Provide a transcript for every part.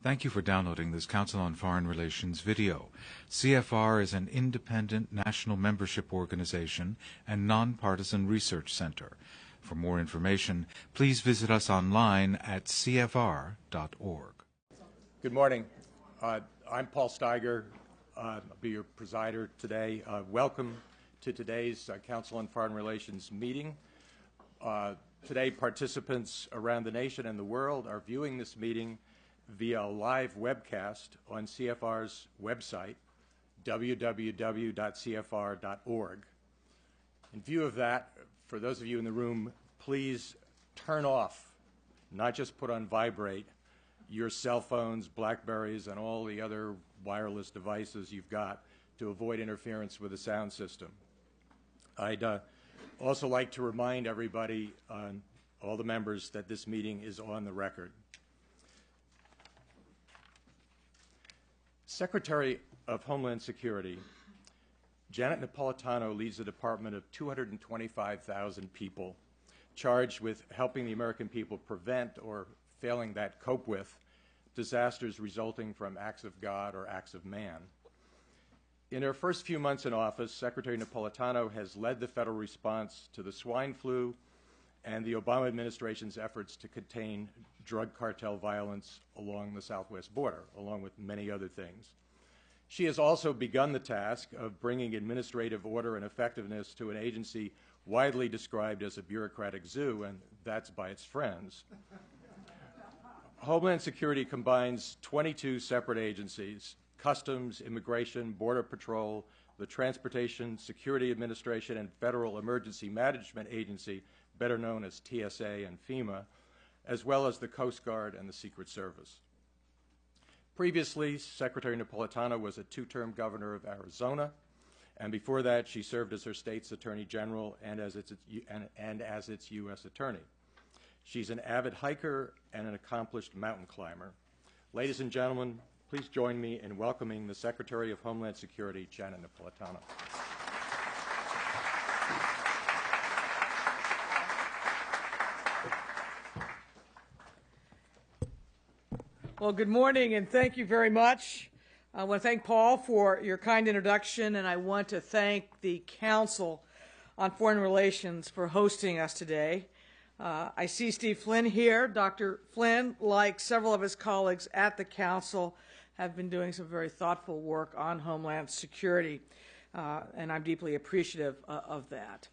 Thank you for downloading this Council on Foreign Relations video. CFR is an independent national membership organization and nonpartisan research center. For more information, please visit us online at cfr.org. Good morning. I'm Paul Steiger. I'll be your presider today. Welcome to today's Council on Foreign Relations meeting. Today, participants around the nation and the world are viewing this meeting via a live webcast on CFR's website, www.cfr.org. In view of that, for those of you in the room, please turn off, not just put on vibrate, your cell phones, Blackberries, and all the other wireless devices you've got to avoid interference with the sound system. I'd also like to remind everybody, all the members, that this meeting is on the record. Secretary of Homeland Security Janet Napolitano leads a department of 225,000 people charged with helping the American people prevent, or failing that, cope with disasters resulting from acts of God or acts of man. In her first few months in office, Secretary Napolitano has led the federal response to the swine flu and the Obama administration's efforts to contain drug cartel violence along the southwest border, along with many other things. She has also begun the task of bringing administrative order and effectiveness to an agency widely described as a bureaucratic zoo, and that's by its friends. Homeland Security combines 22 separate agencies: Customs, Immigration, Border Patrol, the Transportation Security Administration, and Federal Emergency Management Agency, better known as TSA and FEMA, as well as the Coast Guard and the Secret Service. Previously, Secretary Napolitano was a two-term governor of Arizona, and before that, she served as her state's Attorney General and as its U.S. Attorney. She's an avid hiker and an accomplished mountain climber. Ladies and gentlemen, please join me in welcoming the Secretary of Homeland Security, Janet Napolitano. Well, good morning, and thank you very much. I want to thank Paul for your kind introduction, and I want to thank the Council on Foreign Relations for hosting us today. I see Steve Flynn here. Dr. Flynn, like several of his colleagues at the Council, have been doing some very thoughtful work on Homeland Security, and I'm deeply appreciative of that.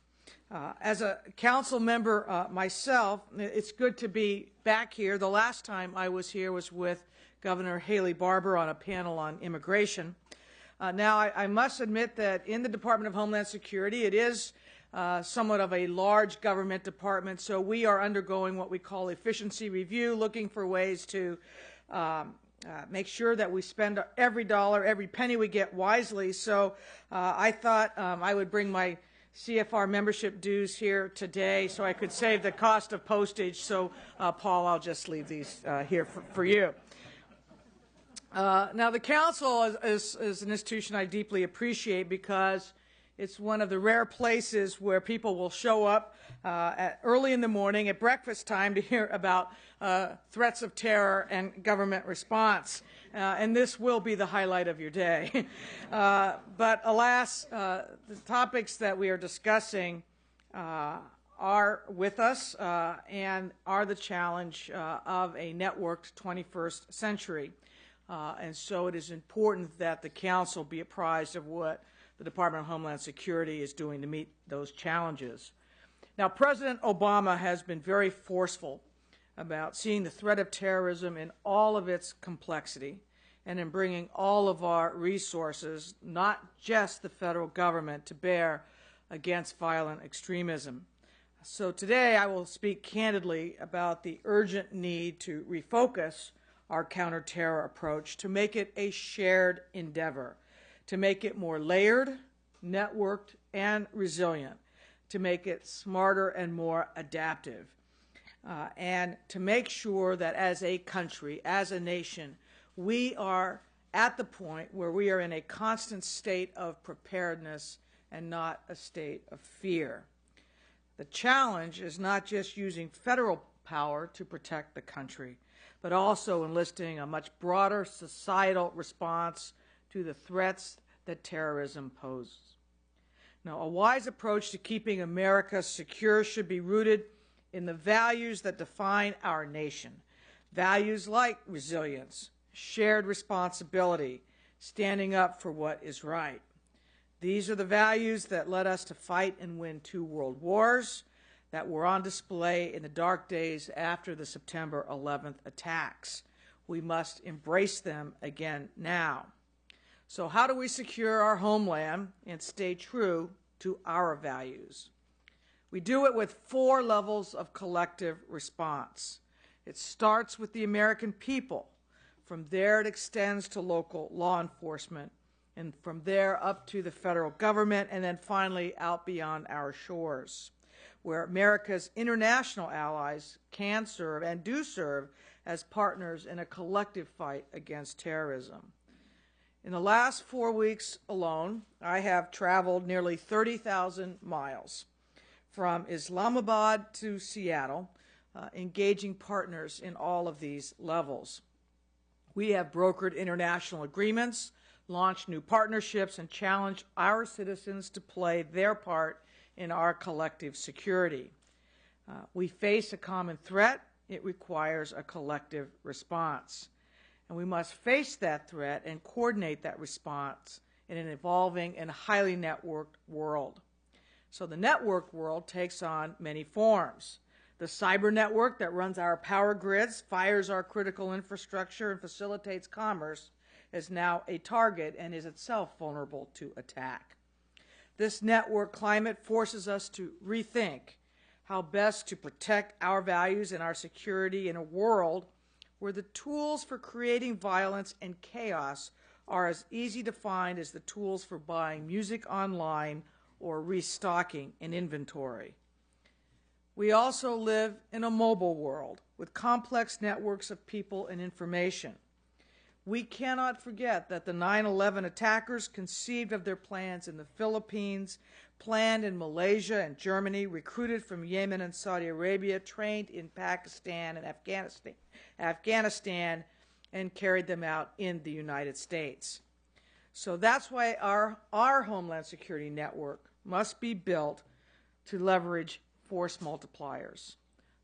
As a Council member myself, it's good to be back here. The last time I was here was with Governor Haley Barbour on a panel on immigration. Now, I must admit that in the Department of Homeland Security, it is somewhat of a large government department, so we are undergoing what we call efficiency review, looking for ways to make sure that we spend every dollar, every penny we get wisely. So I thought I would bring my CFR membership dues here today so I could save the cost of postage. So, Paul, I'll just leave these here for you. Now, the Council is an institution I deeply appreciate because it's one of the rare places where people will show up early in the morning at breakfast time to hear about threats of terror and government response. And this will be the highlight of your day. But alas, the topics that we are discussing are with us and are the challenge of a networked 21st century. And so it is important that the Council be apprised of what the Department of Homeland Security is doing to meet those challenges. Now, President Obama has been very forceful about seeing the threat of terrorism in all of its complexity and in bringing all of our resources, not just the federal government, to bear against violent extremism. So today I will speak candidly about the urgent need to refocus our counterterror approach to make it a shared endeavor, to make it more layered, networked, and resilient, to make it smarter and more adaptive, and to make sure that as a country, as a nation, we are at the point where we are in a constant state of preparedness and not a state of fear. The challenge is not just using federal power to protect the country, but also enlisting a much broader societal response to the threats that terrorism poses. Now, a wise approach to keeping America secure should be rooted in the values that define our nation. Values like resilience, shared responsibility, standing up for what is right. These are the values that led us to fight and win 2 world wars that were on display in the dark days after the September 11th attacks. We must embrace them again now. So how do we secure our homeland and stay true to our values? We do it with 4 levels of collective response. It starts with the American people. From there, it extends to local law enforcement, and from there up to the federal government, and then finally out beyond our shores, where America's international allies can serve and do serve as partners in a collective fight against terrorism. In the last 4 weeks alone, I have traveled nearly 30,000 miles from Islamabad to Seattle, engaging partners in all of these levels. We have brokered international agreements, launched new partnerships, and challenged our citizens to play their part in our collective security. We face a common threat. It requires a collective response. And we must face that threat and coordinate that response in an evolving and highly networked world. So the networked world takes on many forms. The cyber network that runs our power grids, fires our critical infrastructure, and facilitates commerce is now a target and is itself vulnerable to attack. This network climate forces us to rethink how best to protect our values and our security in a world where the tools for creating violence and chaos are as easy to find as the tools for buying music online or restocking an inventory. We also live in a mobile world with complex networks of people and information. We cannot forget that the 9/11 attackers conceived of their plans in the Philippines, planned in Malaysia and Germany, recruited from Yemen and Saudi Arabia, trained in Pakistan and Afghanistan, and carried them out in the United States. So that's why our Homeland Security network must be built to leverage force multipliers,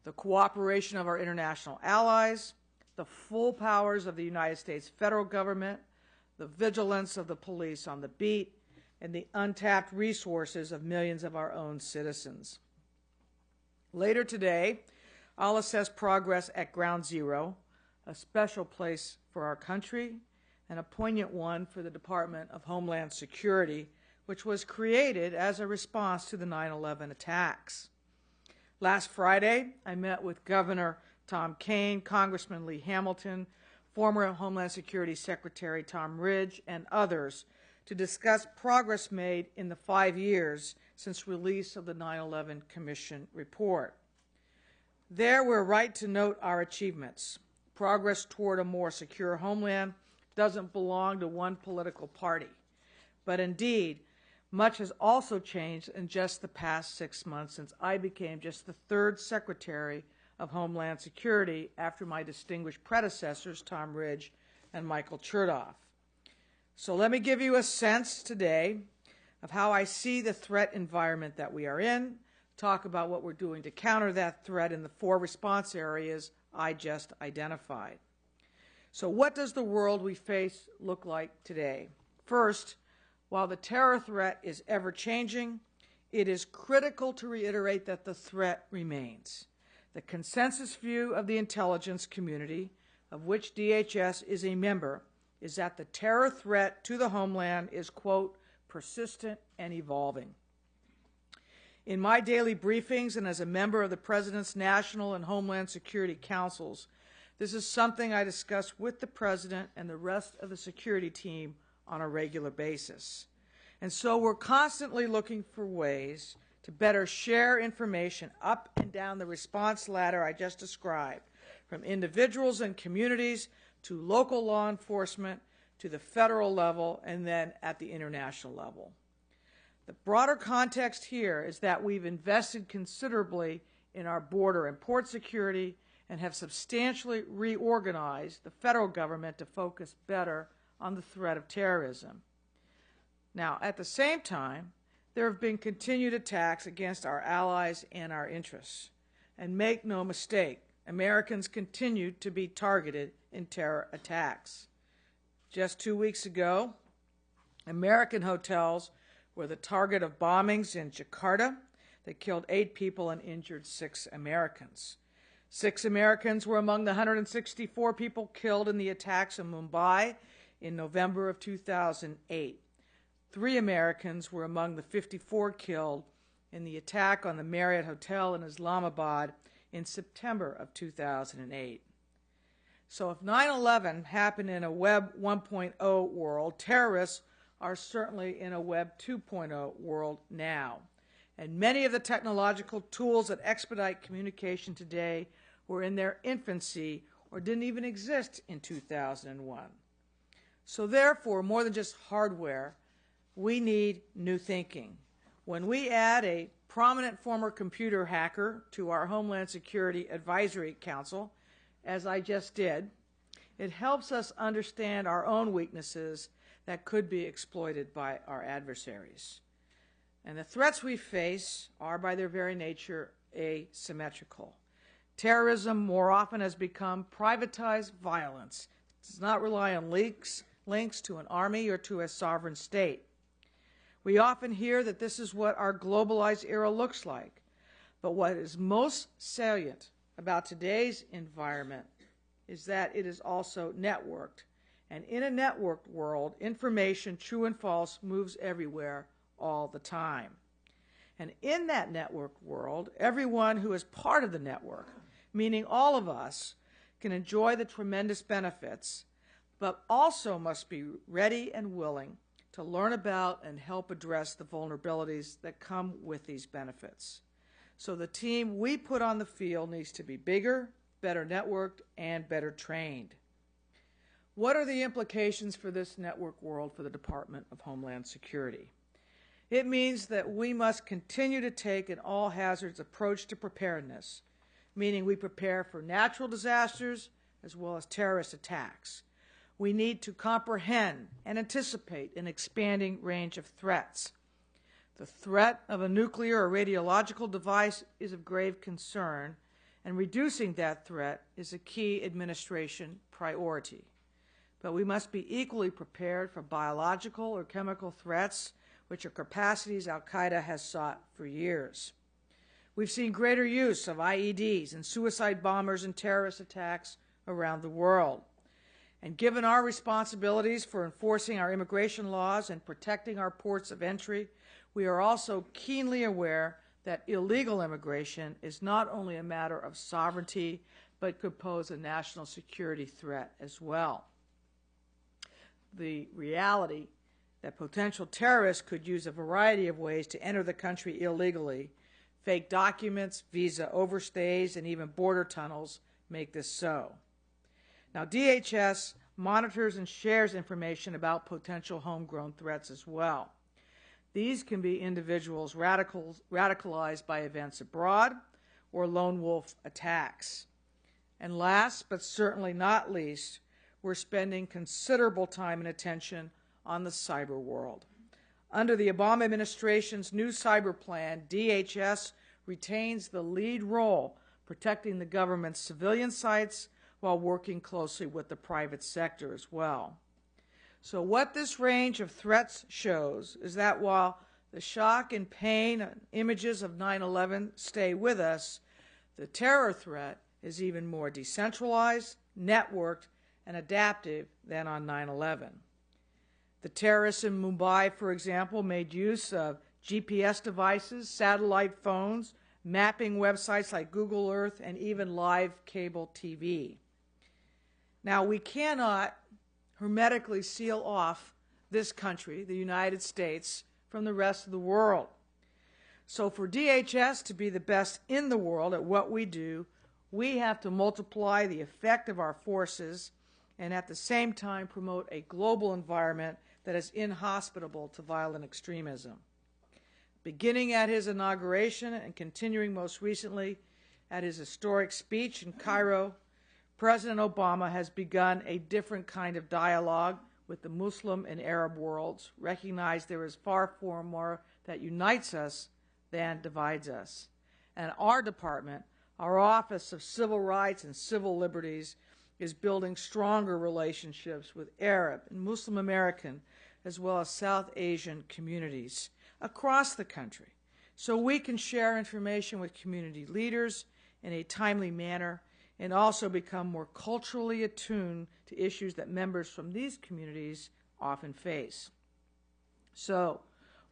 the cooperation of our international allies, the full powers of the United States federal government, the vigilance of the police on the beat, and the untapped resources of millions of our own citizens. Later today, I'll assess progress at Ground Zero, a special place for our country and a poignant one for the Department of Homeland Security, which was created as a response to the 9/11 attacks. Last Friday, I met with Governor Tom Kean, Congressman Lee Hamilton, former Homeland Security Secretary Tom Ridge, and others to discuss progress made in the 5 years since release of the 9/11 Commission report. There, we're right to note our achievements. Progress toward a more secure homeland doesn't belong to one political party. But indeed, much has also changed in just the past 6 months since I became just the 3rd Secretary of Homeland Security after my distinguished predecessors, Tom Ridge and Michael Chertoff. So let me give you a sense today of how I see the threat environment that we are in, talk about what we're doing to counter that threat in the 4 response areas I just identified. So what does the world we face look like today? First, while the terror threat is ever-changing, it is critical to reiterate that the threat remains. The consensus view of the intelligence community, of which DHS is a member, is that the terror threat to the homeland is, quote, persistent and evolving. In my daily briefings and as a member of the President's National and Homeland Security Councils, this is something I discuss with the President and the rest of the security team on a regular basis. And so we're constantly looking for ways to better share information up and down the response ladder I just described, from individuals and communities to local law enforcement to the federal level and then at the international level. The broader context here is that we've invested considerably in our border and port security and have substantially reorganized the federal government to focus better on the threat of terrorism. Now, at the same time, there have been continued attacks against our allies and our interests. And make no mistake, Americans continue to be targeted in terror attacks. Just 2 weeks ago, American hotels were the target of bombings in Jakarta that killed 8 people and injured 6 Americans. 6 Americans were among the 164 people killed in the attacks in Mumbai in November of 2008. 3 Americans were among the 54 killed in the attack on the Marriott Hotel in Islamabad in September of 2008. So if 9/11 happened in a Web 1.0 world, terrorists are certainly in a Web 2.0 world now. And many of the technological tools that expedite communication today were in their infancy or didn't even exist in 2001. So therefore, more than just hardware, we need new thinking. When we add a prominent former computer hacker to our Homeland Security Advisory Council, as I just did, it helps us understand our own weaknesses that could be exploited by our adversaries. And the threats we face are, by their very nature, asymmetrical. Terrorism more often has become privatized violence. It does not rely on links to an army or to a sovereign state. We often hear that this is what our globalized era looks like. But what is most salient about today's environment is that it is also networked. And in a networked world, information, true and false, moves everywhere all the time. And in that networked world, everyone who is part of the network, meaning all of us, can enjoy the tremendous benefits, but also must be ready and willing to learn about and help address the vulnerabilities that come with these benefits. So the team we put on the field needs to be bigger, better networked, and better trained. What are the implications for this network world for the Department of Homeland Security? It means that we must continue to take an all-hazards approach to preparedness, meaning we prepare for natural disasters as well as terrorist attacks. We need to comprehend and anticipate an expanding range of threats. The threat of a nuclear or radiological device is of grave concern, and reducing that threat is a key administration priority. But we must be equally prepared for biological or chemical threats, which are capacities al-Qaeda has sought for years. We've seen greater use of IEDs and suicide bombers and terrorist attacks around the world. And given our responsibilities for enforcing our immigration laws and protecting our ports of entry, we are also keenly aware that illegal immigration is not only a matter of sovereignty, but could pose a national security threat as well. The reality that potential terrorists could use a variety of ways to enter the country illegally, fake documents, visa overstays, and even border tunnels make this so. Now, DHS monitors and shares information about potential homegrown threats as well. These can be individuals radicalized by events abroad or lone wolf attacks. And last, but certainly not least, we're spending considerable time and attention on the cyber world. Under the Obama administration's new cyber plan, DHS retains the lead role protecting the government's civilian sites while working closely with the private sector as well. So what this range of threats shows is that while the shock and pain and images of 9/11 stay with us, the terror threat is even more decentralized, networked, and adaptive than on 9/11. The terrorists in Mumbai, for example, made use of GPS devices, satellite phones, mapping websites like Google Earth, and even live cable TV. Now, we cannot hermetically seal off this country, the United States, from the rest of the world. So for DHS to be the best in the world at what we do, we have to multiply the effect of our forces and at the same time promote a global environment that is inhospitable to violent extremism. Beginning at his inauguration and continuing most recently, at his historic speech in Cairo, President Obama has begun a different kind of dialogue with the Muslim and Arab worlds, recognize there is far more that unites us than divides us. And our department, our Office of Civil Rights and Civil Liberties, is building stronger relationships with Arab and Muslim American as well as South Asian communities across the country so we can share information with community leaders in a timely manner and also become more culturally attuned to issues that members from these communities often face. So,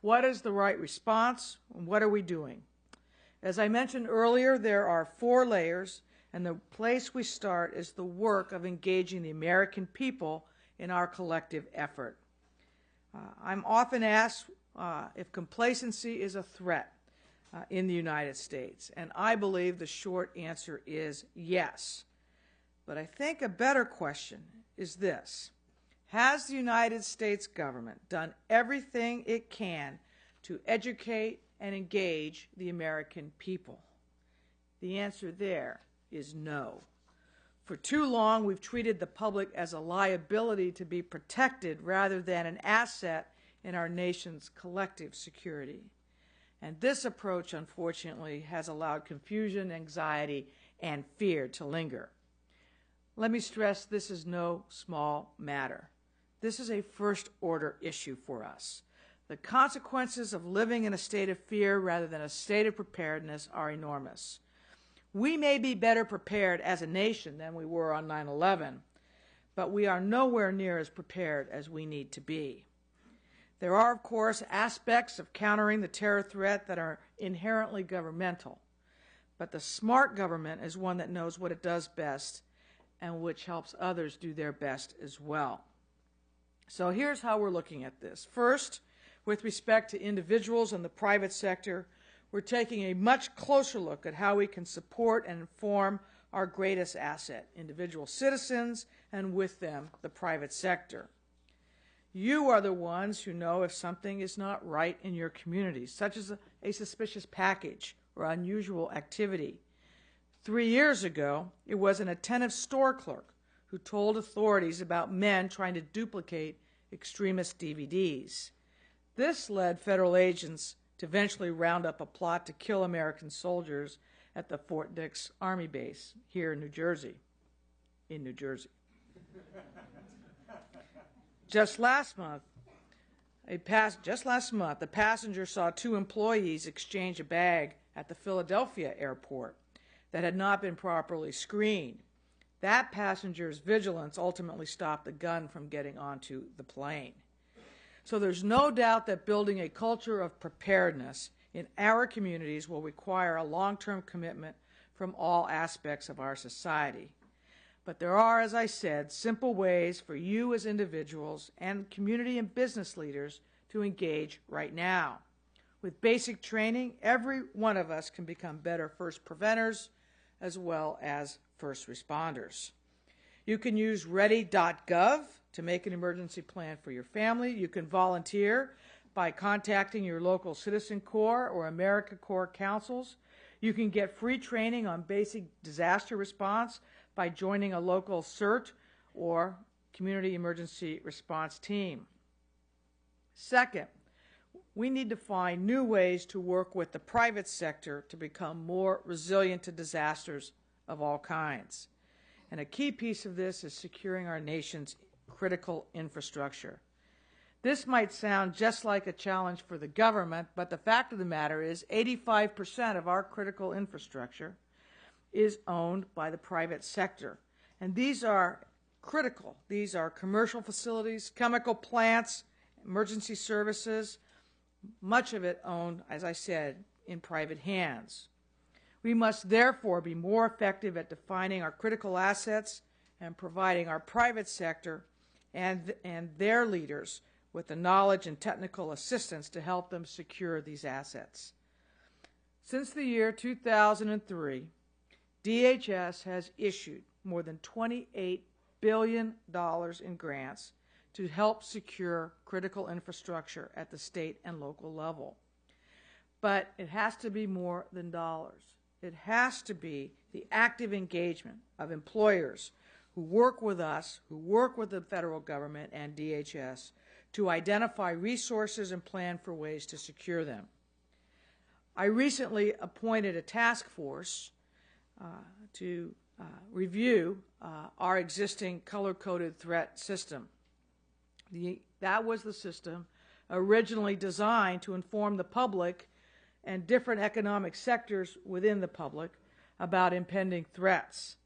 what is the right response, and what are we doing? As I mentioned earlier, there are 4 layers, and the place we start is the work of engaging the American people in our collective effort. I'm often asked if complacency is a threat in the United States, and I believe the short answer is yes. But I think a better question is this: has the United States government done everything it can to educate and engage the American people? The answer there is no. For too long, we've treated the public as a liability to be protected rather than an asset in our nation's collective security. And this approach, unfortunately, has allowed confusion, anxiety, and fear to linger. Let me stress, this is no small matter. This is a first-order issue for us. The consequences of living in a state of fear rather than a state of preparedness are enormous. We may be better prepared as a nation than we were on 9/11, but we are nowhere near as prepared as we need to be. There are, of course, aspects of countering the terror threat that are inherently governmental, but the smart government is one that knows what it does best and which helps others do their best as well. So here's how we're looking at this. First, with respect to individuals in the private sector, we're taking a much closer look at how we can support and inform our greatest asset, individual citizens, and with them, the private sector. You are the ones who know if something is not right in your community, such as a suspicious package or unusual activity. 3 years ago, it was an attentive store clerk who told authorities about men trying to duplicate extremist DVDs. This led federal agents to eventually round up a plot to kill American soldiers at the Fort Dix Army base here in New Jersey. Just last month, the passenger saw 2 employees exchange a bag at the Philadelphia airport that had not been properly screened. That passenger's vigilance ultimately stopped the gun from getting onto the plane. So there's no doubt that building a culture of preparedness in our communities will require a long-term commitment from all aspects of our society. But there are, as I said, simple ways for you as individuals and community and business leaders to engage right now. With basic training, every one of us can become better first preventers as well as first responders. You can use ready.gov to make an emergency plan for your family. You can volunteer by contacting your local Citizen Corps or AmeriCorps councils. You can get free training on basic disaster response by joining a local CERT or Community Emergency Response Team. Second, we need to find new ways to work with the private sector to become more resilient to disasters of all kinds. And a key piece of this is securing our nation's critical infrastructure. This might sound just like a challenge for the government, but the fact of the matter is 85% of our critical infrastructure is owned by the private sector. And these are critical. These are commercial facilities, chemical plants, emergency services, much of it owned, as I said, in private hands. We must therefore be more effective at defining our critical assets and providing our private sector and their leaders with the knowledge and technical assistance to help them secure these assets. Since the year 2003, DHS has issued more than $28 billion in grants to help secure critical infrastructure at the state and local level. But it has to be more than dollars. It has to be the active engagement of employers who work with us, who work with the federal government and DHS to identify resources and plan for ways to secure them. I recently appointed a task force to review our existing color-coded threat system. That was the system originally designed to inform the public and different economic sectors within the public about impending threats.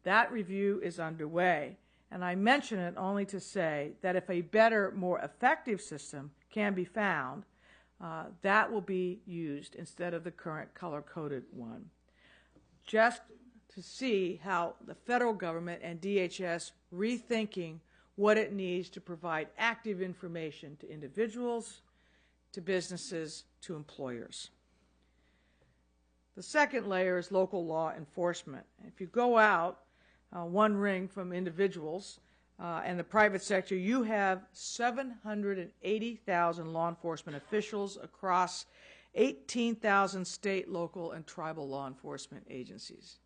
That review is underway, and I mention it only to say that if a better, more effective system can be found, that will be used instead of the current color-coded one. Just to see how the federal government and DHS rethinking what it needs to provide active information to individuals, to businesses, to employers. The second layer is local law enforcement. If you go out one ring from individuals and the private sector, you have 780,000 law enforcement officials across 18,000 state, local, and tribal law enforcement agencies.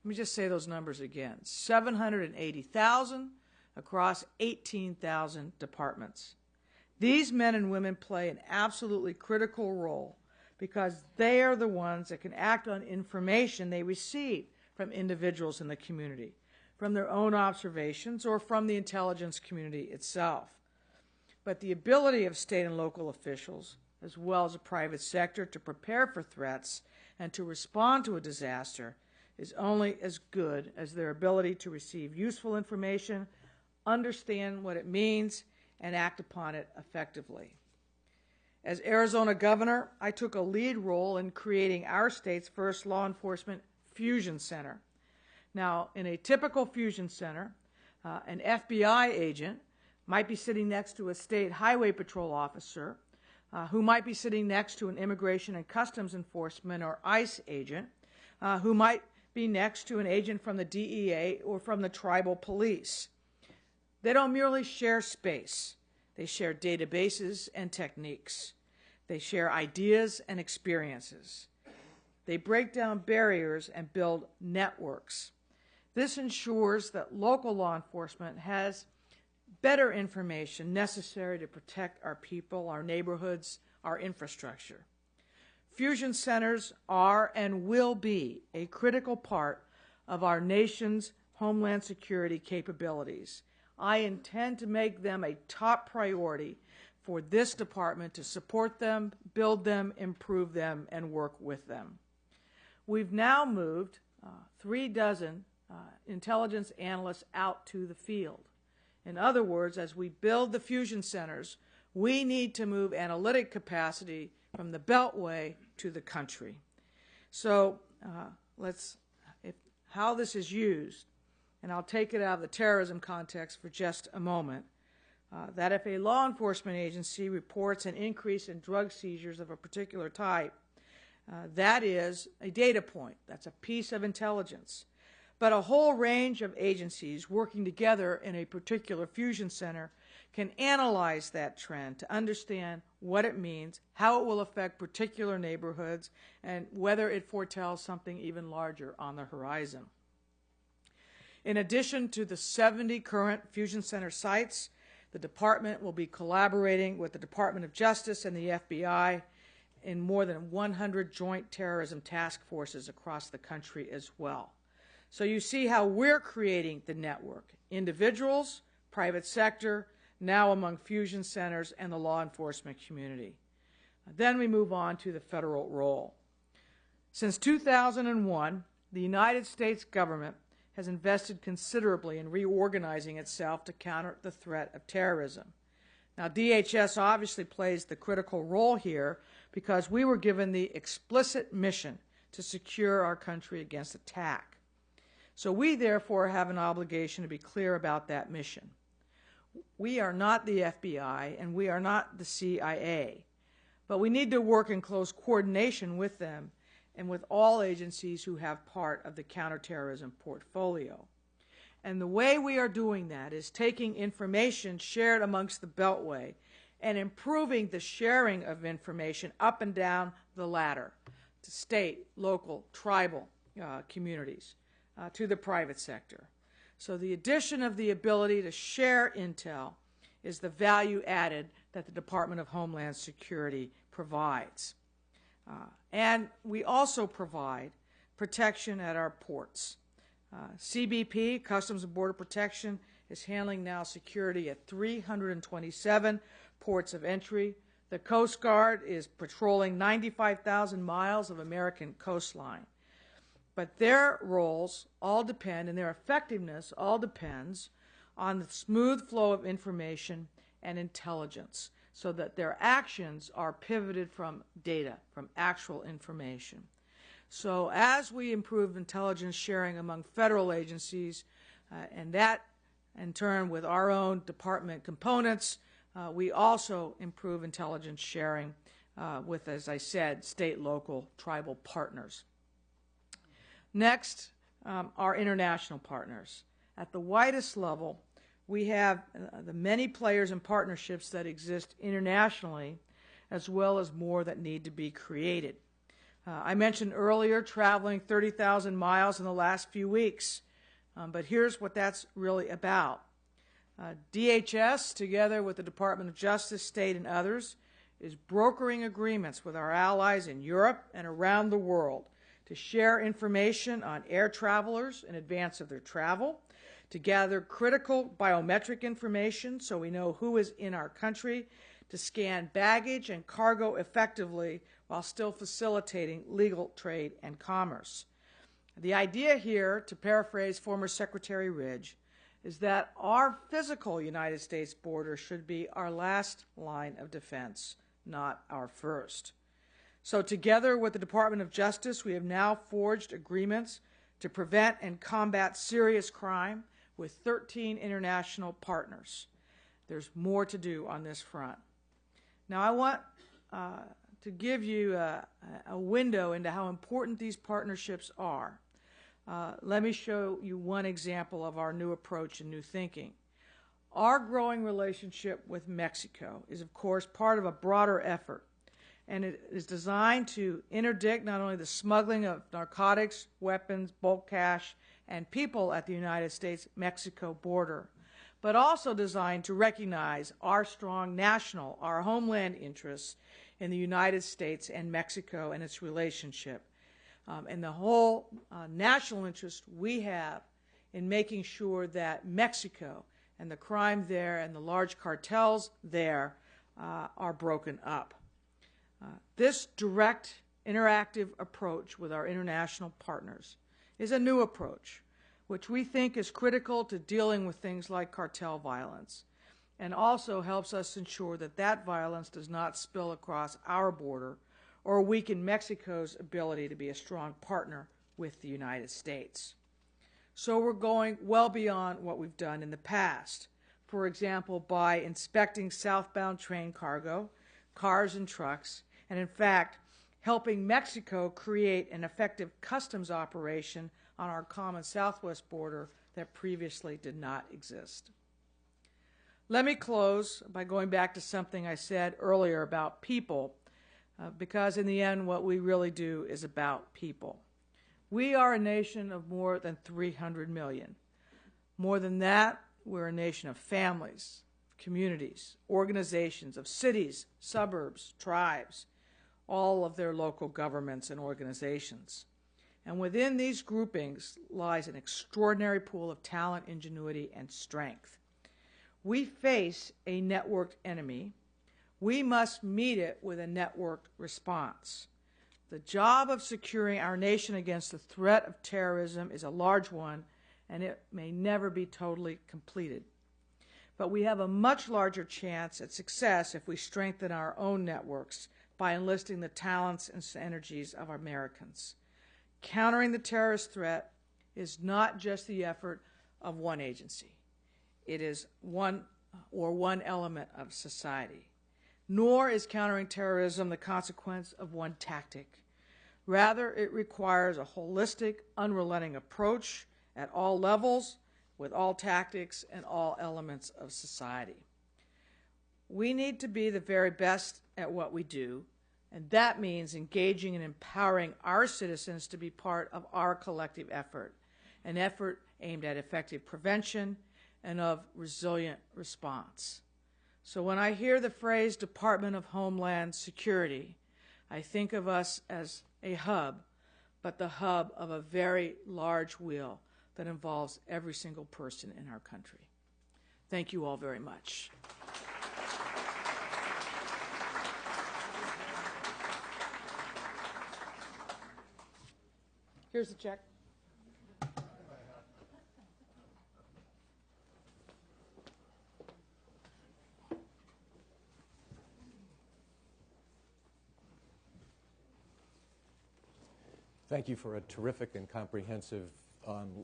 Let me just say those numbers again. 780,000 across 18,000 departments. These men and women play an absolutely critical role because they are the ones that can act on information they receive from individuals in the community, from their own observations or from the intelligence community itself. But the ability of state and local officials, as well as the private sector, to prepare for threats and to respond to a disaster is only as good as their ability to receive useful information, understand what it means, and act upon it effectively. As Arizona governor, I took a lead role in creating our state's first law enforcement fusion center. Now, in a typical fusion center, an FBI agent might be sitting next to a state highway patrol officer, who might be sitting next to an immigration and customs enforcement or ICE agent, who might be next to an agent from the DEA or from the tribal police. They don't merely share space. They share databases and techniques. They share ideas and experiences. They break down barriers and build networks. This ensures that local law enforcement has better information necessary to protect our people, our neighborhoods, our infrastructure. Fusion centers are and will be a critical part of our nation's homeland security capabilities. I intend to make them a top priority for this department to support them, build them, improve them, and work with them. We've now moved 36 intelligence analysts out to the field. In other words, as we build the fusion centers, we need to move analytic capacity from the Beltway to the country. So how this is used, and I'll take it out of the terrorism context for just a moment, that if a law enforcement agency reports an increase in drug seizures of a particular type, that is a data point. That's a piece of intelligence. But a whole range of agencies working together in a particular fusion center can analyze that trend to understand what it means, how it will affect particular neighborhoods, and whether it foretells something even larger on the horizon. In addition to the 70 current fusion center sites, the department will be collaborating with the Department of Justice and the FBI in more than 100 joint terrorism task forces across the country as well. So you see how we're creating the network. Individuals, private sector, now among fusion centers and the law enforcement community. Then we move on to the federal role. Since 2001, the United States government has invested considerably in reorganizing itself to counter the threat of terrorism. Now, DHS obviously plays the critical role here because we were given the explicit mission to secure our country against attack. So we therefore have an obligation to be clear about that mission. We are not the FBI and we are not the CIA, but we need to work in close coordination with them and with all agencies who have part of the counterterrorism portfolio. And the way we are doing that is taking information shared amongst the Beltway and improving the sharing of information up and down the ladder. to state, local, tribal communities, to the private sector. So the addition of the ability to share intel is the value added that the Department of Homeland Security provides. And we also provide protection at our ports. CBP, Customs and Border Protection, is handling now security at 327 ports of entry. The Coast Guard is patrolling 95,000 miles of American coastline. But their roles all depend, and their effectiveness all depends on the smooth flow of information and intelligence, so that their actions are pivoted from data, from actual information. So as we improve intelligence sharing among federal agencies, and that in turn with our own department components, we also improve intelligence sharing with, as I said, state, local, tribal partners. Next, our international partners. At the widest level, we have the many players and partnerships that exist internationally, as well as more that need to be created. I mentioned earlier traveling 30,000 miles in the last few weeks, but here's what that's really about. DHS, together with the Department of Justice, state, and others, is brokering agreements with our allies in Europe and around the world to share information on air travelers in advance of their travel, to gather critical biometric information so we know who is in our country, to scan baggage and cargo effectively while still facilitating legal trade and commerce. The idea here, to paraphrase former Secretary Ridge, is that our physical United States border should be our last line of defense, not our first. So together with the Department of Justice, we have now forged agreements to prevent and combat serious crime with 13 international partners. There's more to do on this front. Now I want to give you a window into how important these partnerships are. Let me show you one example of our new approach and new thinking. Our growing relationship with Mexico is, of course, part of a broader effort, and it is designed to interdict not only the smuggling of narcotics, weapons, bulk cash, and people at the United States-Mexico border, but also designed to recognize our strong national, our homeland interests in the United States and Mexico and its relationship, and the whole national interest we have in making sure that Mexico and the crime there and the large cartels there are broken up. This direct, interactive approach with our international partners is a new approach, which we think is critical to dealing with things like cartel violence, and also helps us ensure that that violence does not spill across our border or weaken Mexico's ability to be a strong partner with the United States. So we're going well beyond what we've done in the past. For example, by inspecting southbound train cargo, cars and trucks, and in fact, helping Mexico create an effective customs operation on our common southwest border that previously did not exist. Let me close by going back to something I said earlier about people, because in the end, what we really do is about people. We are a nation of more than 300 million. More than that, we're a nation of families, communities, organizations, of cities, suburbs, tribes, all of their local governments and organizations. And within these groupings lies an extraordinary pool of talent, ingenuity, and strength. We face a networked enemy. We must meet it with a networked response. The job of securing our nation against the threat of terrorism is a large one, and it may never be totally completed. But we have a much larger chance at success if we strengthen our own networks by enlisting the talents and energies of Americans. Countering the terrorist threat is not just the effort of one agency. It is one element of society. Nor is countering terrorism the consequence of one tactic. Rather, it requires a holistic, unrelenting approach at all levels, with all tactics and all elements of society. We need to be the very best at what we do, And that means engaging and empowering our citizens to be part of our collective effort, an effort aimed at effective prevention and of resilient response. So when I hear the phrase Department of Homeland Security, I think of us as a hub, but the hub of a very large wheel that involves every single person in our country. Thank you all very much. Here's the check. Thank you for a terrific and comprehensive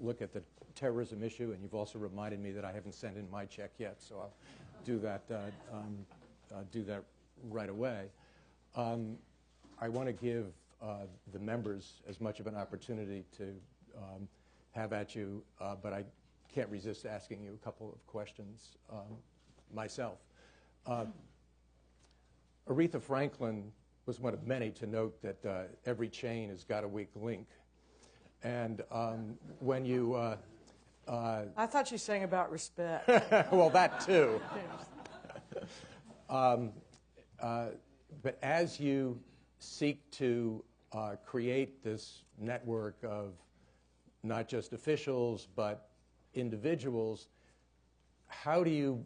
look at the terrorism issue, and you've also reminded me that I haven't sent in my check yet, so I'll do that right away. I want to give the members as much of an opportunity to have at you, but I can't resist asking you a couple of questions myself. Aretha Franklin was one of many to note that every chain has got a weak link. And when you... I thought you sang about respect. Well, that too. But as you seek to create this network of not just officials, but individuals, how do you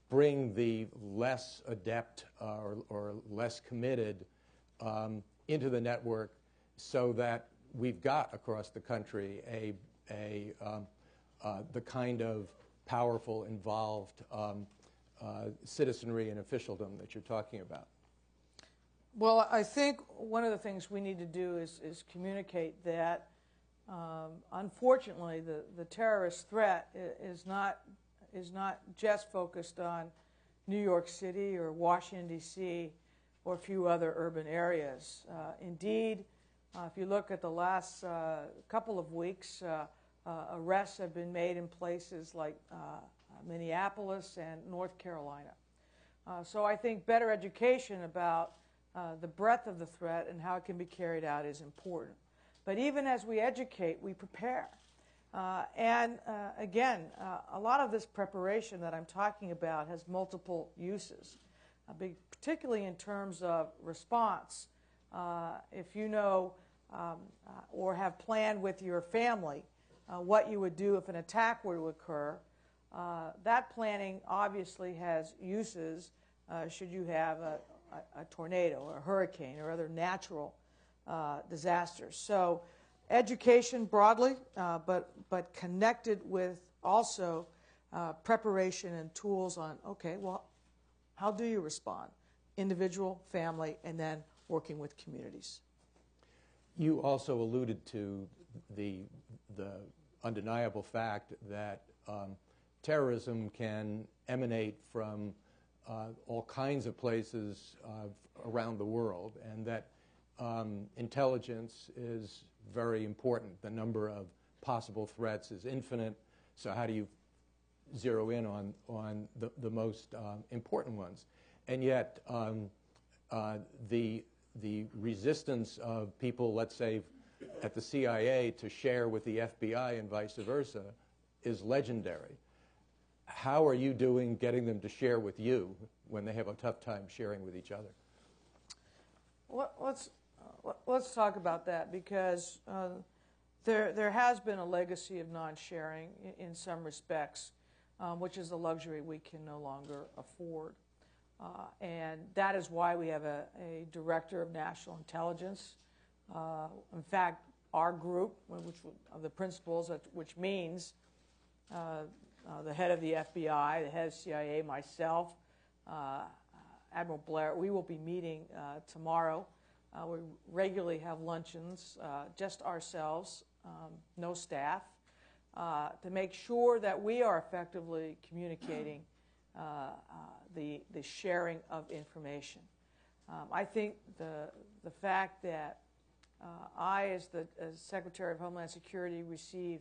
bring the less adept or less committed into the network so that we've got across the country the kind of powerful, involved citizenry and officialdom that you're talking about? Well, I think one of the things we need to do is communicate that, unfortunately, the terrorist threat is not just focused on New York City or Washington, D.C., or a few other urban areas. Indeed, if you look at the last couple of weeks, arrests have been made in places like Minneapolis and North Carolina. So I think better education about the breadth of the threat and how it can be carried out is important. But even as we educate, we prepare. Again, a lot of this preparation that I'm talking about has multiple uses, particularly in terms of response. If you know or have planned with your family what you would do if an attack were to occur, that planning obviously has uses should you have a tornado or a hurricane or other natural disasters. So education broadly, but connected with also preparation and tools on, okay, well, how do you respond? Individual, family, and then working with communities. You also alluded to the undeniable fact that terrorism can emanate from all kinds of places around the world, and that intelligence is very important. The number of possible threats is infinite, so how do you zero in on the most important ones? And yet the resistance of people, let's say, at the CIA to share with the FBI and vice versa is legendary. How are you doing getting them to share with you when they have a tough time sharing with each other? Let's talk about that, because there has been a legacy of non-sharing in some respects, which is a luxury we can no longer afford. And that is why we have a director of national intelligence. In fact, our group, of the principals, which means the head of the FBI, the head of CIA, myself, Admiral Blair, we will be meeting tomorrow. We regularly have luncheons, just ourselves, no staff, to make sure that we are effectively communicating the sharing of information. I think the fact that I, as Secretary of Homeland Security, receive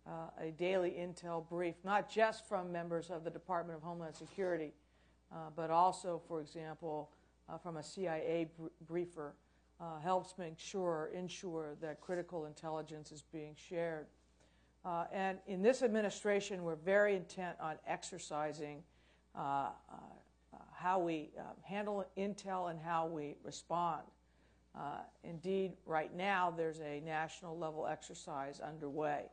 a daily intel brief, not just from members of the Department of Homeland Security, but also, for example, from a CIA briefer helps ensure that critical intelligence is being shared. And in this administration, we're very intent on exercising how we handle intel and how we respond. Indeed, right now, there's a national level exercise underway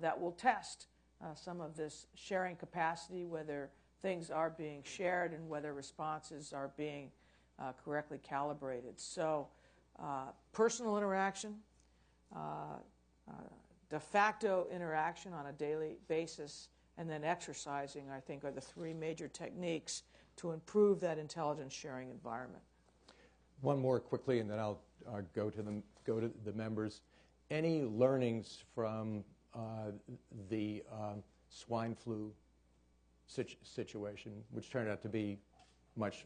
that will test some of this sharing capacity, whether things are being shared and whether responses are being correctly calibrated. So personal interaction, de facto interaction on a daily basis, and then exercising, I think, are the three major techniques to improve that intelligence sharing environment. One more quickly, and then I'll go to the members. Any learnings from the swine flu situation, which turned out to be much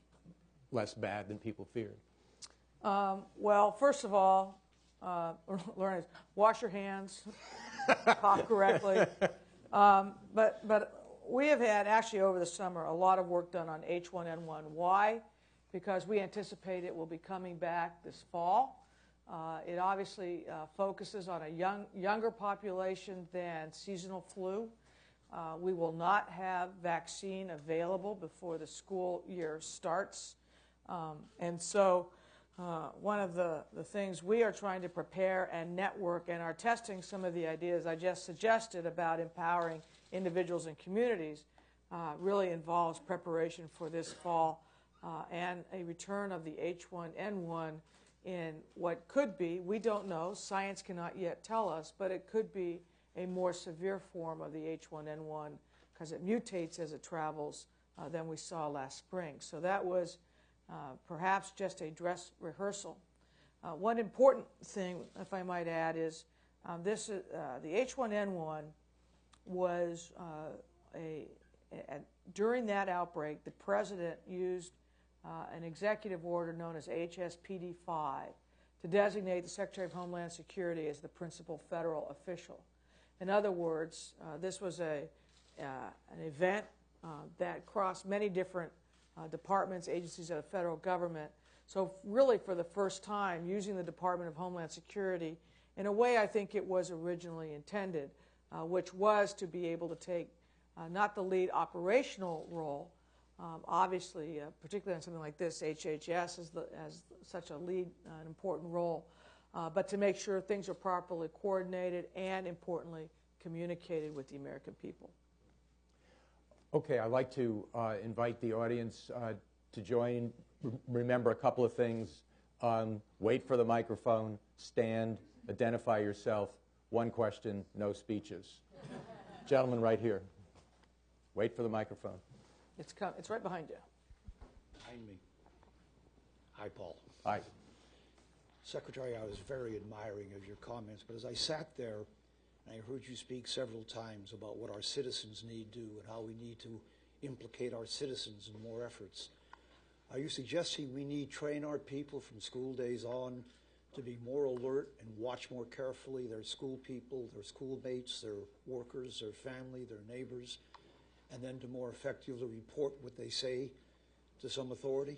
less bad than people feared? Well, first of all, learn wash your hands, cough correctly. But we have had, actually over the summer, a lot of work done on H1N1. Why? Because we anticipate it will be coming back this fall. It obviously focuses on a younger population than seasonal flu. We will not have vaccine available before the school year starts. And so one of the things we are trying to prepare and network and are testing some of the ideas I just suggested about empowering individuals and communities really involves preparation for this fall and a return of the H1N1 in what could be, we don't know, science cannot yet tell us, but it could be a more severe form of the H1N1 because it mutates as it travels than we saw last spring. So that was perhaps just a dress rehearsal. One important thing, if I might add, is the H1N1 was during that outbreak, the president used an executive order known as HSPD 5 to designate the Secretary of Homeland Security as the principal federal official. In other words, this was an event that crossed many different departments, agencies of the federal government. So really for the first time, using the Department of Homeland Security in a way I think it was originally intended, which was to be able to take not the lead operational role, obviously, particularly on something like this, HHS has such a lead, an important role, but to make sure things are properly coordinated and, importantly, communicated with the American people. Okay, I'd like to invite the audience to join. Remember a couple of things. Wait for the microphone, stand, identify yourself, one question, no speeches. Gentleman right here. Wait for the microphone. It's right behind you. Behind me. Hi, Paul. Hi. Secretary, I was very admiring of your comments, but as I sat there, and I heard you speak several times about what our citizens need to do and how we need to implicate our citizens in more efforts. Are you suggesting we need to train our people from school days on to be more alert and watch more carefully their school people, their schoolmates, their workers, their family, their neighbors, and then to more effectively report what they say to some authority?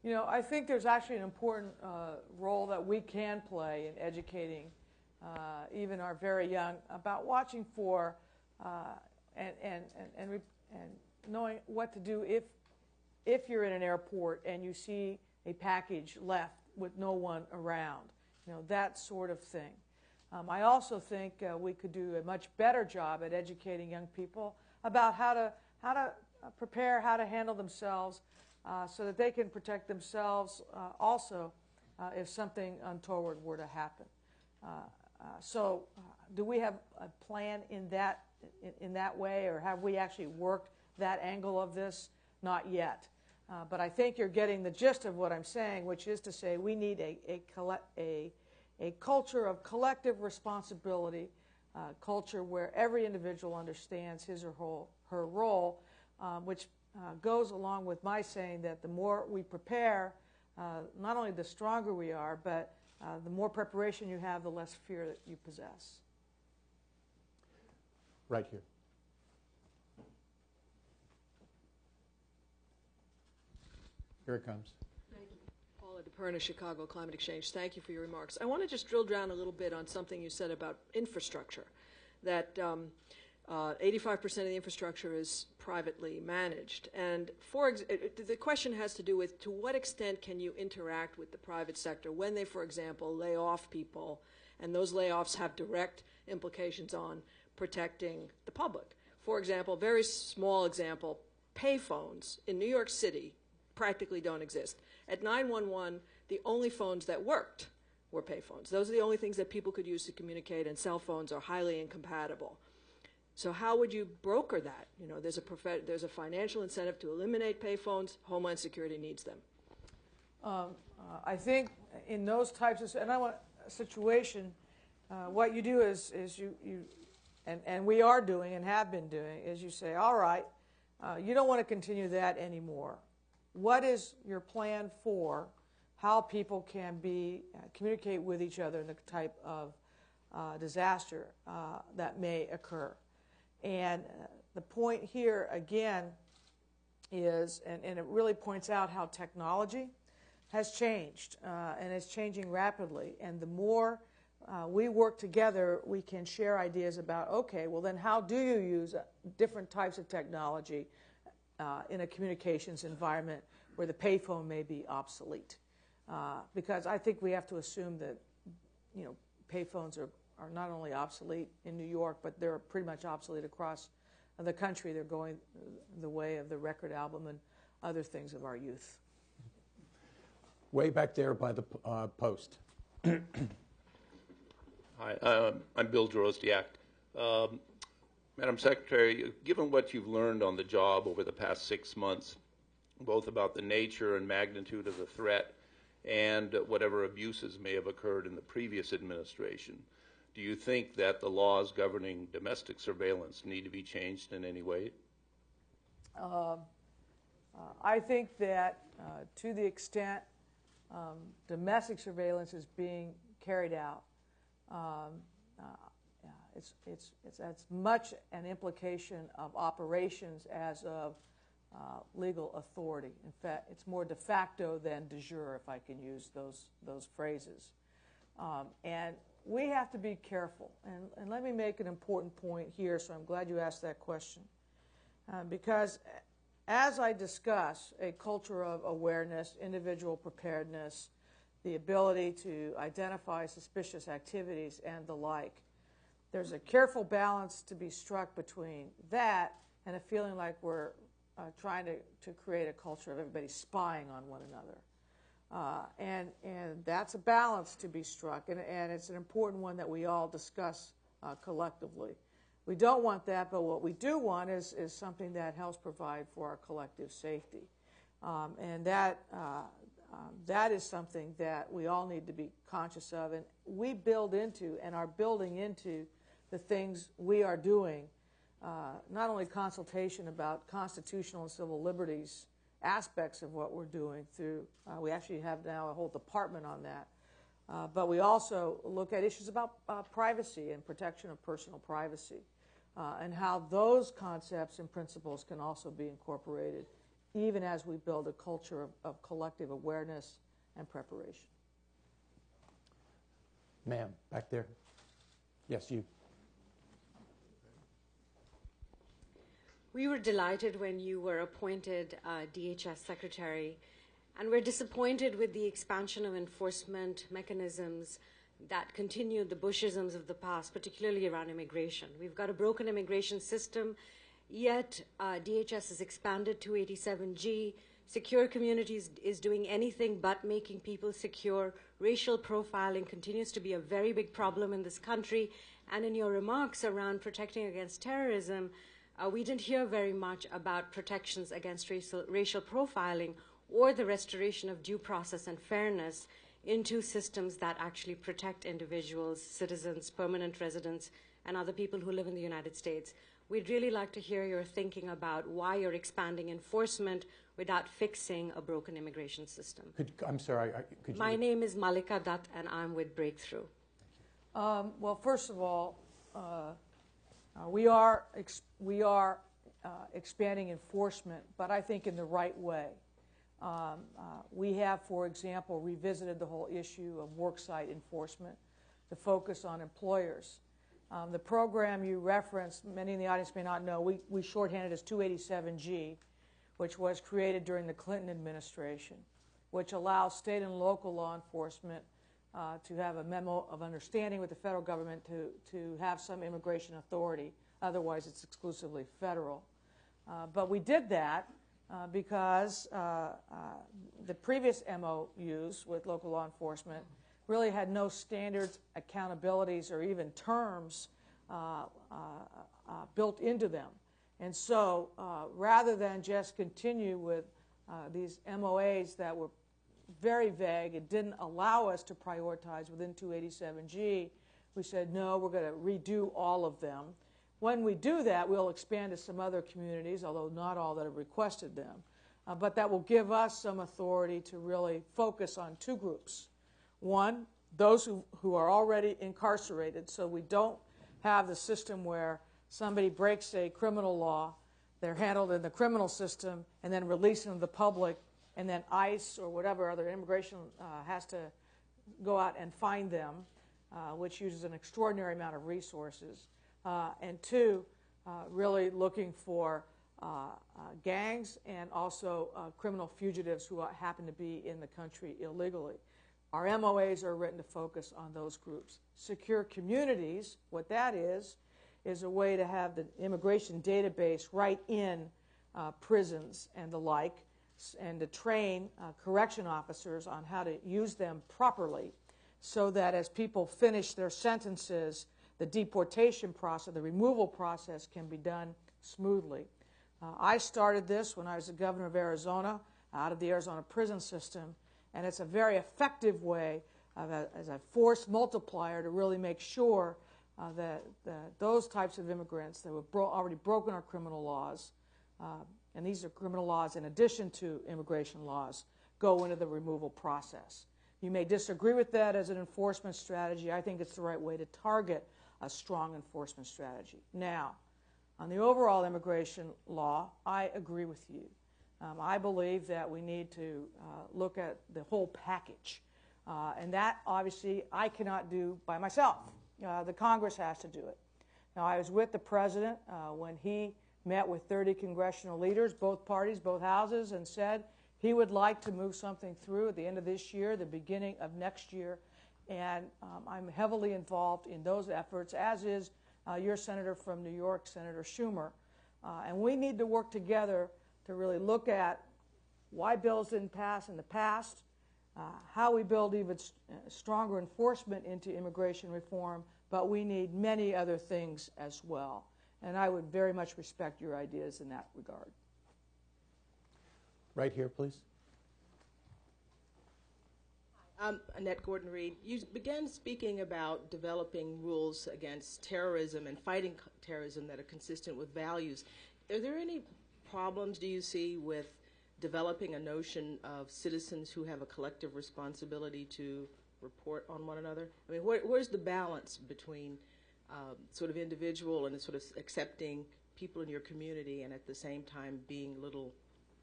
You know, I think there's actually an important role that we can play in educating even our very young about watching for and knowing what to do if you're in an airport and you see a package left with no one around, you know, that sort of thing. I also think we could do a much better job at educating young people about how to prepare, how to handle themselves, so that they can protect themselves also if something untoward were to happen. So do we have a plan in that way, or have we actually worked that angle of this? Not yet. But I think you're getting the gist of what I'm saying, which is to say we need a culture of collective responsibility, culture where every individual understands his or her role, which goes along with my saying that the more we prepare, not only the stronger we are, but the more preparation you have, the less fear that you possess. Right here. Here it comes. Paula DePerna, Chicago Climate Exchange. Thank you for your remarks. I want to just drill down a little bit on something you said about infrastructure, that 85% of the infrastructure is privately managed. And the question has to do with, to what extent can you interact with the private sector when they, for example, lay off people, and those layoffs have direct implications on protecting the public. For example, very small example, payphones in New York City practically don't exist. At 911, the only phones that worked were payphones. Those are the only things that people could use to communicate, and cell phones are highly incompatible. So how would you broker that? You know, there's a financial incentive to eliminate payphones. Homeland Security needs them. I think in those types of, and I want a situation, what you do is you and we are doing and have been doing, is you say, all right, you don't want to continue that anymore. What is your plan for how people can communicate with each other in the type of disaster that may occur? And the point here, again, is, and it really points out how technology has changed, and it's changing rapidly. And the more we work together, we can share ideas about, okay, well then how do you use different types of technology in a communications environment where the payphone may be obsolete? Because I think we have to assume that, you know, payphones are not only obsolete in New York, but they're pretty much obsolete across the country. They're going the way of the record album and other things of our youth. Way back there by the post. Hi, I'm Bill Drozdiak. Madam Secretary, given what you've learned on the job over the past 6 months, both about the nature and magnitude of the threat and whatever abuses may have occurred in the previous administration, do you think that the laws governing domestic surveillance need to be changed in any way? I think that to the extent domestic surveillance is being carried out, it's as much an implication of operations as of legal authority. In fact, it's more de facto than de jure, if I can use those phrases. And we have to be careful. And let me make an important point here, so I'm glad you asked that question. Because as I discuss a culture of awareness, individual preparedness, the ability to identify suspicious activities and the like, there's a careful balance to be struck between that and a feeling like we're trying to create a culture of everybody spying on one another. And that's a balance to be struck, and it's an important one that we all discuss collectively. We don't want that, but what we do want is something that helps provide for our collective safety. And that is something that we all need to be conscious of, and we build into and are building into the things we are doing, not only consultation about constitutional and civil liberties aspects of what we're doing through, we actually have now a whole department on that, but we also look at issues about privacy and protection of personal privacy, and how those concepts and principles can also be incorporated even as we build a culture of collective awareness and preparation. Ma'am, back there. Yes, you. We were delighted when you were appointed DHS Secretary, and we're disappointed with the expansion of enforcement mechanisms that continued the Bushisms of the past, particularly around immigration. We've got a broken immigration system, yet DHS has expanded 287G. Secure Communities is doing anything but making people secure. Racial profiling continues to be a very big problem in this country. And in your remarks around protecting against terrorism, we didn't hear very much about protections against racial profiling or the restoration of due process and fairness into systems that actually protect individuals, citizens, permanent residents, and other people who live in the United States. We'd really like to hear your thinking about why you're expanding enforcement without fixing a broken immigration system. I'm sorry, could you... My name is Malika Dutt, and I'm with Breakthrough. Well, first of all, we are expanding enforcement, but I think in the right way. We have, for example, revisited the whole issue of worksite enforcement to focus on employers. The program you referenced, many in the audience may not know, we shorthanded as 287G, which was created during the Clinton administration, which allows state and local law enforcement to have a memo of understanding with the federal government to have some immigration authority. Otherwise, it's exclusively federal. But we did that because the previous MOUs with local law enforcement really had no standards, accountabilities, or even terms built into them. And so rather than just continue with these MOAs that were very vague, it didn't allow us to prioritize within 287G, we said, no, we're going to redo all of them. When we do that, we'll expand to some other communities, although not all that have requested them. But that will give us some authority to really focus on two groups. One, those who are already incarcerated, so we don't have the system where somebody breaks a criminal law, they're handled in the criminal system, and then released into the public, and then ICE or whatever other immigration has to go out and find them, which uses an extraordinary amount of resources. And two, really looking for gangs and also criminal fugitives who happen to be in the country illegally. Our MOAs are written to focus on those groups. Secure communities, what that is a way to have the immigration database right in prisons and the like, and to train correction officers on how to use them properly so that as people finish their sentences, the deportation process, the removal process can be done smoothly. I started this when I was the governor of Arizona, out of the Arizona prison system, and it's a very effective way as a force multiplier to really make sure that those types of immigrants that have already broken our criminal laws, and these are criminal laws in addition to immigration laws, go into the removal process. You may disagree with that as an enforcement strategy. I think it's the right way to target a strong enforcement strategy. Now, on the overall immigration law, I agree with you. I believe that we need to look at the whole package. And that, obviously, I cannot do by myself. The Congress has to do it. Now, I was with the President when he met with 30 congressional leaders, both parties, both houses, and said he would like to move something through at the end of this year, the beginning of next year. And I'm heavily involved in those efforts, as is your senator from New York, Senator Schumer. And we need to work together to really look at why bills didn't pass in the past, how we build even stronger enforcement into immigration reform, but we need many other things as well. And I would very much respect your ideas in that regard. Right here, please. I'm Annette Gordon-Reed. You began speaking about developing rules against terrorism and fighting terrorism that are consistent with values. Are there any problems, do you see, with developing a notion of citizens who have a collective responsibility to report on one another? I mean, where's the balance between sort of individual and sort of accepting people in your community and at the same time being little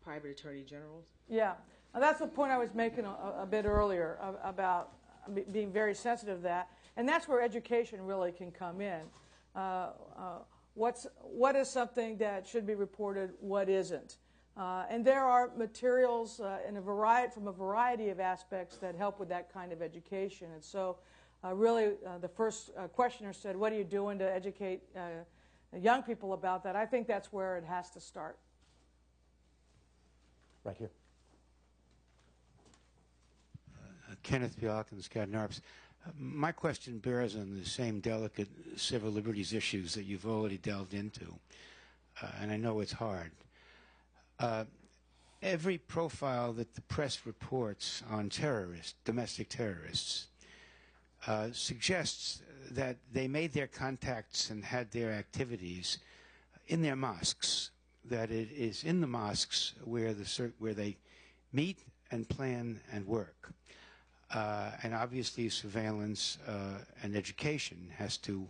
private attorney generals? Yeah. That's the point I was making a bit earlier about being very sensitive to that. And that's where education really can come in. What is something that should be reported, what isn't? And there are materials from a variety of aspects that help with that kind of education. And so really the first questioner said, what are you doing to educate young people about that? I think that's where it has to start. Right here. Kenneth Bjorkins, Arps. My question bears on the same delicate civil liberties issues that you've already delved into, and I know it's hard. Every profile that the press reports on terrorists, domestic terrorists, suggests that they made their contacts and had their activities in their mosques, that it is in the mosques where they meet and plan and work. And obviously surveillance and education has to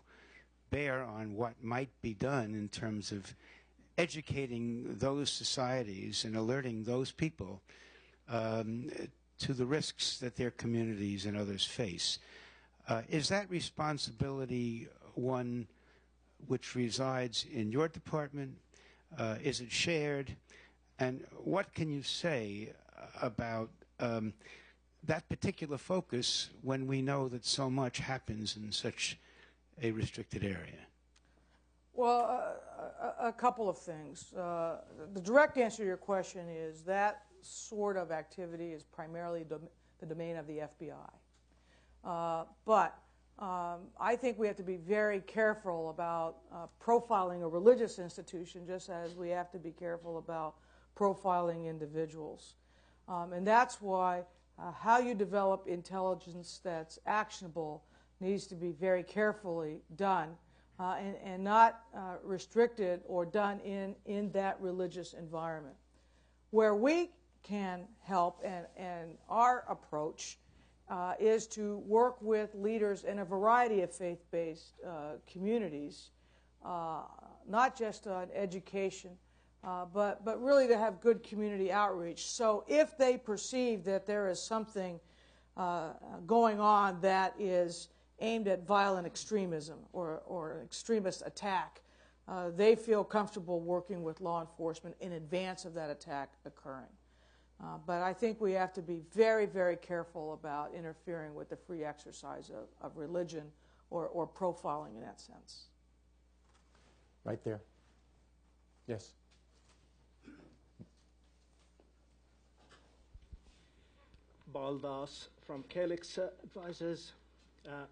bear on what might be done in terms of educating those societies and alerting those people to the risks that their communities and others face. Is that responsibility one which resides in your department? Is it shared? And what can you say about that particular focus when we know that so much happens in such a restricted area? Well, a couple of things. The direct answer to your question is that sort of activity is primarily the domain of the FBI. But I think we have to be very careful about profiling a religious institution, just as we have to be careful about profiling individuals. And that's why how you develop intelligence that's actionable needs to be very carefully done and not restricted or done in that religious environment. Where we can help, and our approach is to work with leaders in a variety of faith-based communities, not just on education, but really to have good community outreach. So if they perceive that there is something going on that is aimed at violent extremism or an extremist attack, they feel comfortable working with law enforcement in advance of that attack occurring. But I think we have to be very, very careful about interfering with the free exercise of religion or profiling in that sense. Right there. Yes. Baldas from Calyx Advisors.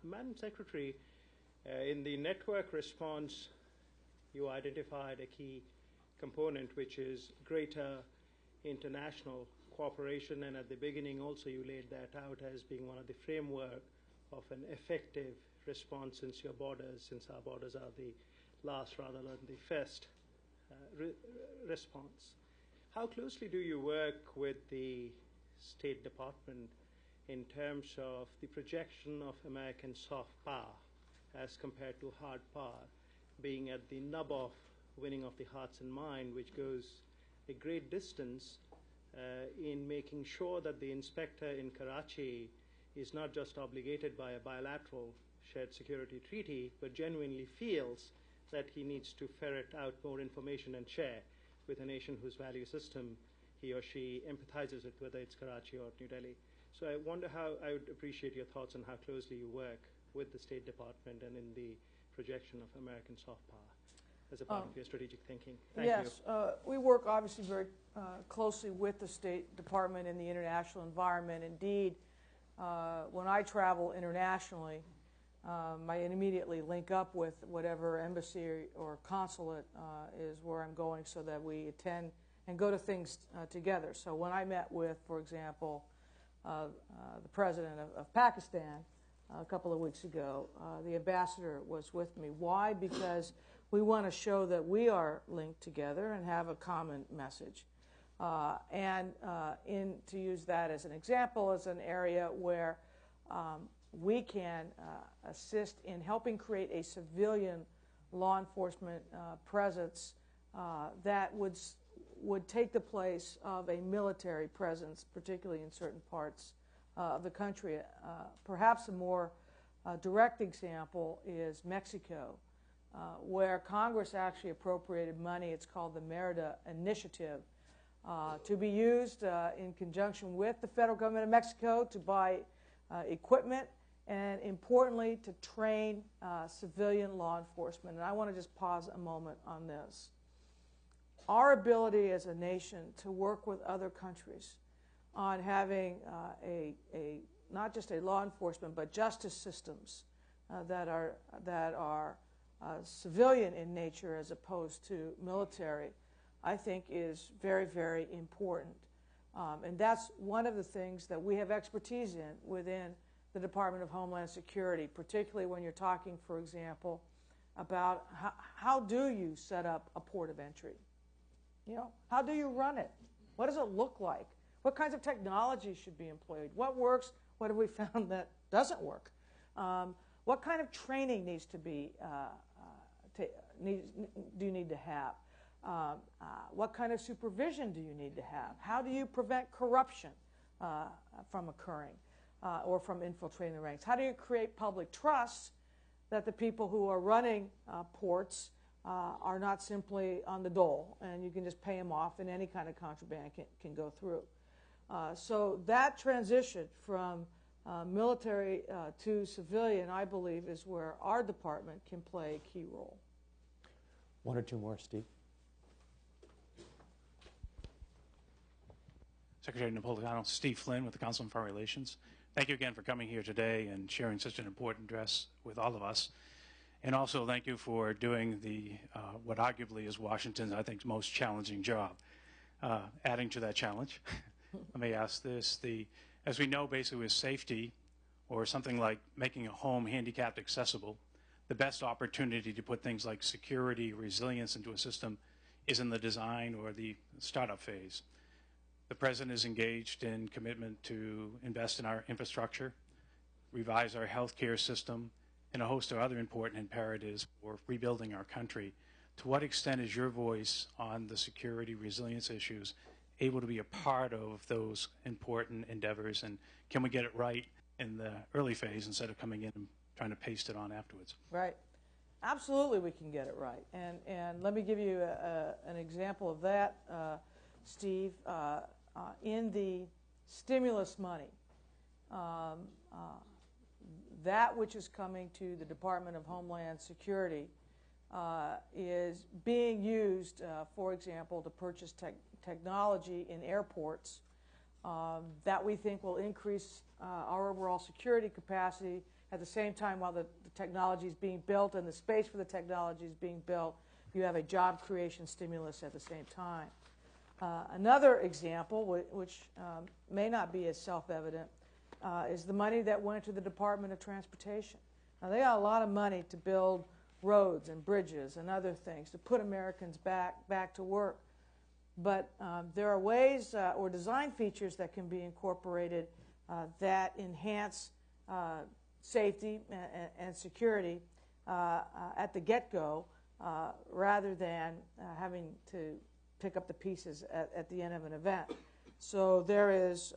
Madam Secretary, in the network response, you identified a key component, which is greater international cooperation, and at the beginning also you laid that out as being one of the framework of an effective response since our borders are the last rather than the first response. How closely do you work with the State Department in terms of the projection of American soft power as compared to hard power, being at the nub of winning of the hearts and mind, which goes a great distance in making sure that the inspector in Karachi is not just obligated by a bilateral shared security treaty, but genuinely feels that he needs to ferret out more information and share with a nation whose value system he or she empathizes with, whether it's Karachi or New Delhi. So I wonder how, I would appreciate your thoughts on how closely you work with the State Department and in the projection of American soft power as a part of your strategic thinking. Thank you. Yes, we work obviously very closely with the State Department in the international environment. Indeed, when I travel internationally, I immediately link up with whatever embassy or consulate is where I'm going, so that we attend and go to things together. So when I met with, for example, the president of Pakistan a couple of weeks ago, the ambassador was with me. Why? Because we want to show that we are linked together and have a common message. To use that as an example, as an area where we can assist in helping create a civilian law enforcement presence that would take the place of a military presence, particularly in certain parts of the country. Perhaps a more direct example is Mexico, where Congress actually appropriated money. It's called the Merida Initiative, to be used in conjunction with the federal government of Mexico to buy equipment and, importantly, to train civilian law enforcement. And I want to just pause a moment on this. Our ability as a nation to work with other countries on having not just a law enforcement but justice systems that are civilian in nature as opposed to military, I think is very, very important. And that's one of the things that we have expertise in within the Department of Homeland Security, particularly when you're talking, for example, about how do you set up a port of entry? You know, how do you run it? What does it look like? What kinds of technology should be employed? What works? What have we found that doesn't work? What kind of training needs to be do you need to have? What kind of supervision do you need to have? How do you prevent corruption from occurring or from infiltrating the ranks? How do you create public trust that the people who are running ports are not simply on the dole and you can just pay them off and any kind of contraband can go through? So that transition from military to civilian, I believe, is where our department can play a key role. One or two more, Steve. Secretary Napolitano, Steve Flynn with the Council on Foreign Relations. Thank you again for coming here today and sharing such an important address with all of us. And also thank you for doing the what arguably is Washington's, I think, most challenging job. Adding to that challenge, let me ask this. As we know, basically with safety or something like making a home handicapped accessible, the best opportunity to put things like security, resilience into a system is in the design or the startup phase. The President is engaged in commitment to invest in our infrastructure, revise our healthcare system, and a host of other important imperatives for rebuilding our country. To what extent is your voice on the security resilience issues able to be a part of those important endeavors, and can we get it right in the early phase instead of coming in and trying to paste it on afterwards? Right. Absolutely we can get it right. And let me give you an example of that, Steve. In the stimulus money, that which is coming to the Department of Homeland Security is being used, for example, to purchase technology in airports that we think will increase our overall security capacity at the same time while the technology is being built and the space for the technology is being built. You have a job creation stimulus at the same time. Another example, which may not be as self-evident, is the money that went to the Department of Transportation. Now, they got a lot of money to build roads and bridges and other things to put Americans back to work. But there are ways or design features that can be incorporated that enhance safety and security at the get-go rather than having to pick up the pieces at the end of an event. So there is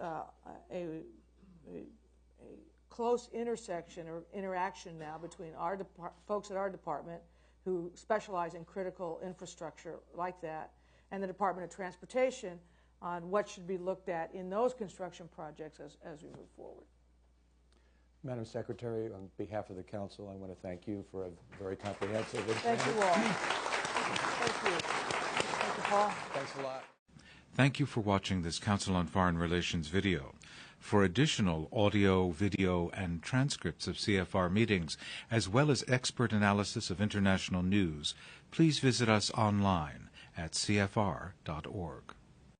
a close intersection or interaction now between our folks at our department who specialize in critical infrastructure like that and the Department of Transportation on what should be looked at in those construction projects as we move forward. Madam Secretary, on behalf of the Council, I want to thank you for a very comprehensive Thank you all. Thank you. Thank you, Paul. Thanks a lot. Thank you for watching this Council on Foreign Relations video. For additional audio, video, and transcripts of CFR meetings, as well as expert analysis of international news, please visit us online at cfr.org.